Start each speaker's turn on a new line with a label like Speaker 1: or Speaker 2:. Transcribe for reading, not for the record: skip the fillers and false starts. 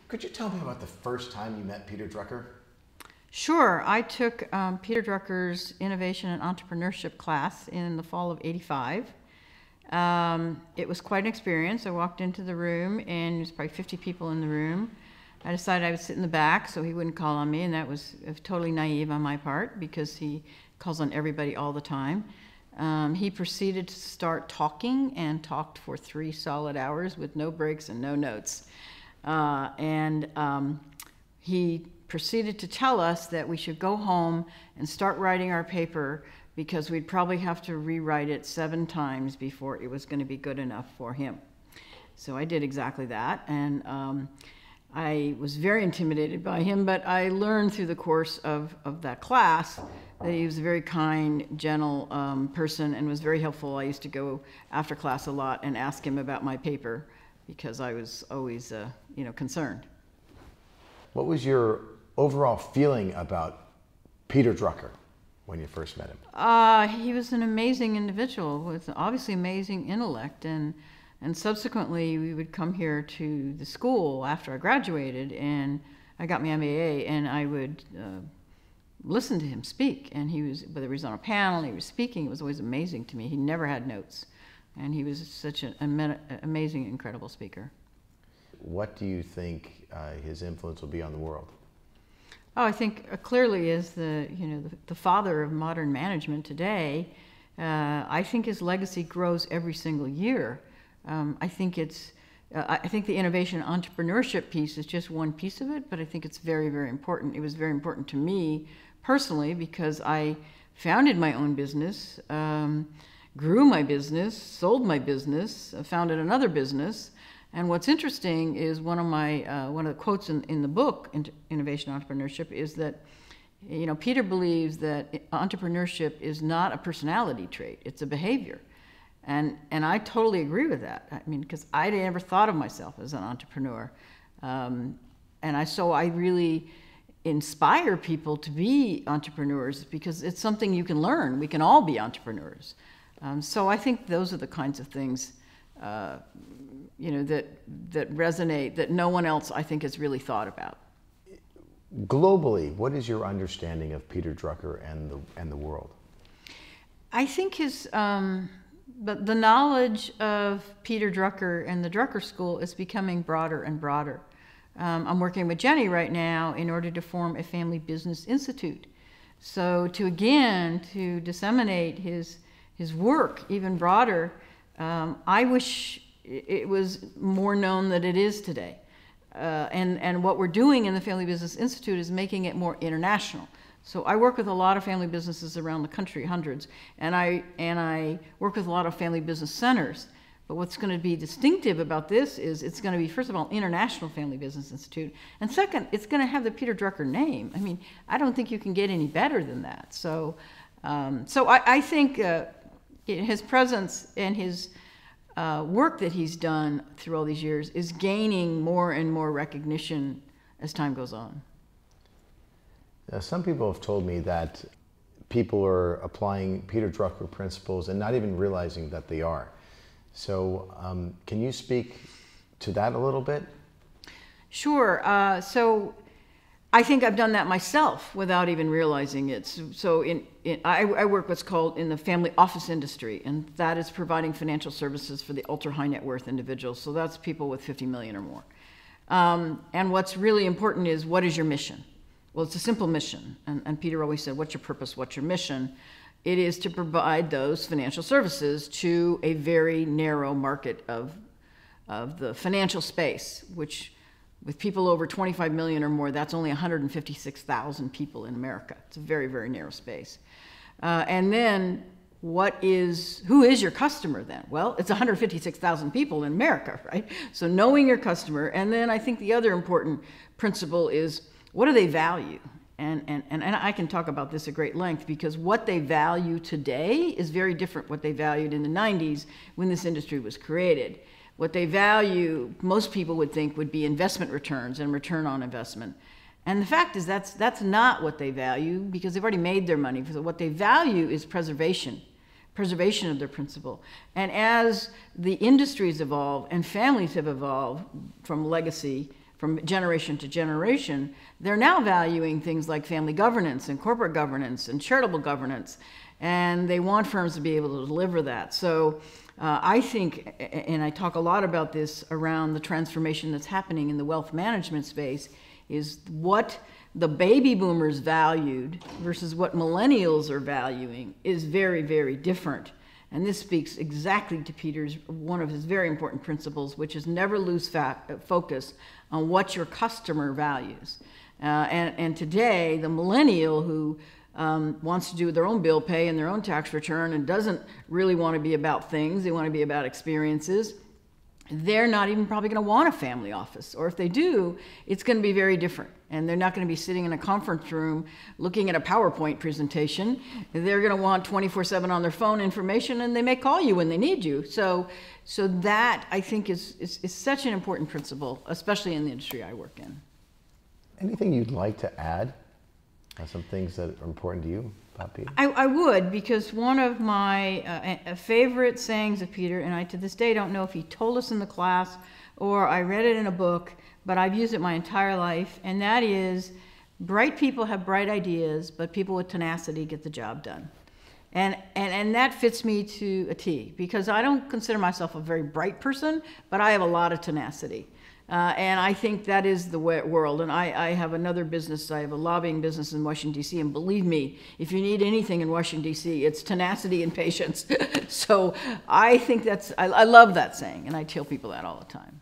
Speaker 1: Could you tell me about the first time you met Peter Drucker?
Speaker 2: Sure. I took Peter Drucker's Innovation and Entrepreneurship class in the fall of '85. It was quite an experience. I walked into the room and there's probably 50 people in the room. I decided I would sit in the back so he wouldn't call on me, and that was totally naive on my part because he calls on everybody all the time. He proceeded to start talking and talked for 3 solid hours with no breaks and no notes. He proceeded to tell us that we should go home and start writing our paper because we'd probably have to rewrite it 7 times before it was going to be good enough for him. So I did exactly that, and I was very intimidated by him, but I learned through the course of that class that he was a very kind, gentle person and was very helpful. I used to go after class a lot and ask him about my paper because I was always concerned.
Speaker 1: What was your overall feeling about Peter Drucker when you first met him?
Speaker 2: He was an amazing individual with obviously amazing intellect, and subsequently we would come here to the school after I graduated and I got my MBA, and I would listen to him speak, and whether he was on a panel, he was speaking, it was always amazing to me. He never had notes, and he was such an amazing, incredible speaker.
Speaker 1: What do you think his influence will be on the world?
Speaker 2: Oh, I think clearly is the father of modern management today. I think his legacy grows every single year. I think the innovation entrepreneurship piece is just one piece of it, but I think it's very, very important. It was very important to me personally because I founded my own business, grew my business, sold my business, founded another business. And what's interesting is one of the quotes in the book, Innovation Entrepreneurship, is that Peter believes that entrepreneurship is not a personality trait; it's a behavior, and I totally agree with that. I mean, because I never thought of myself as an entrepreneur, so I really inspire people to be entrepreneurs because it's something you can learn. We can all be entrepreneurs. So I think those are the kinds of things that resonate, that no one else, I think, has really thought about.
Speaker 1: Globally, what is your understanding of Peter Drucker and the world?
Speaker 2: I think the knowledge of Peter Drucker and the Drucker School is becoming broader and broader. I'm working with Jenny right now in order to form a family business institute. So to disseminate his work even broader, I wish it was more known than it is today. And what we're doing in the Family Business Institute is making it more international. So I work with a lot of family businesses around the country, hundreds, and I work with a lot of family business centers. But what's going to be distinctive about this is it's going to be, first of all, International Family Business Institute, and second, it's going to have the Peter Drucker name. I mean, I don't think you can get any better than that. So I think his presence and his work that he's done through all these years is gaining more and more recognition as time goes on.
Speaker 1: Some people have told me that people are applying Peter Drucker principles and not even realizing that they are. So can you speak to that a little bit? Sure.
Speaker 2: So I think I've done that myself without even realizing it. So I work what's called in the family office industry, and that is providing financial services for the ultra high net worth individuals. So that's people with 50 million or more. And what's really important is, what is your mission? Well, it's a simple mission. And Peter always said, what's your purpose? What's your mission? It is to provide those financial services to a very narrow market of the financial space, which with people over 25 million or more, that's only 156,000 people in America. It's a very, very narrow space. And then who is your customer then? Well, it's 156,000 people in America, right? So knowing your customer, and then I think the other important principle is, what do they value? And I can talk about this at great length, because what they value today is very different what they valued in the 90s when this industry was created. What they value, most people would think, would be investment returns and return on investment. And the fact is that's not what they value, because they've already made their money. So what they value is preservation of their principle. And as the industries evolve and families have evolved from legacy from generation to generation, they're now valuing things like family governance and corporate governance and charitable governance, and they want firms to be able to deliver that. So I think, and I talk a lot about this around the transformation that's happening in the wealth management space, is what the baby boomers valued versus what millennials are valuing is very, very different. And this speaks exactly to Peter's, one of his very important principles, which is never lose focus on what your customer values. And today, the millennial who wants to do their own bill pay and their own tax return and doesn't really want to be about things, they want to be about experiences, they're not even probably going to want a family office. Or if they do, it's going to be very different. And they're not going to be sitting in a conference room looking at a PowerPoint presentation. They're going to want 24/7 on their phone information, and they may call you when they need you. So that, I think, is such an important principle, especially in the industry I work in.
Speaker 1: Anything you'd like to add? Some things that are important to you about Peter?
Speaker 2: I would, because one of my favorite sayings of Peter, and I to this day don't know if he told us in the class or I read it in a book, but I've used it my entire life, and that is, bright people have bright ideas, but people with tenacity get the job done. And that fits me to a T, because I don't consider myself a very bright person, but I have a lot of tenacity. And I think that is the world. And I have another business, I have a lobbying business in Washington, D.C., and believe me, if you need anything in Washington, D.C., it's tenacity and patience. So I think I love that saying, and I tell people that all the time.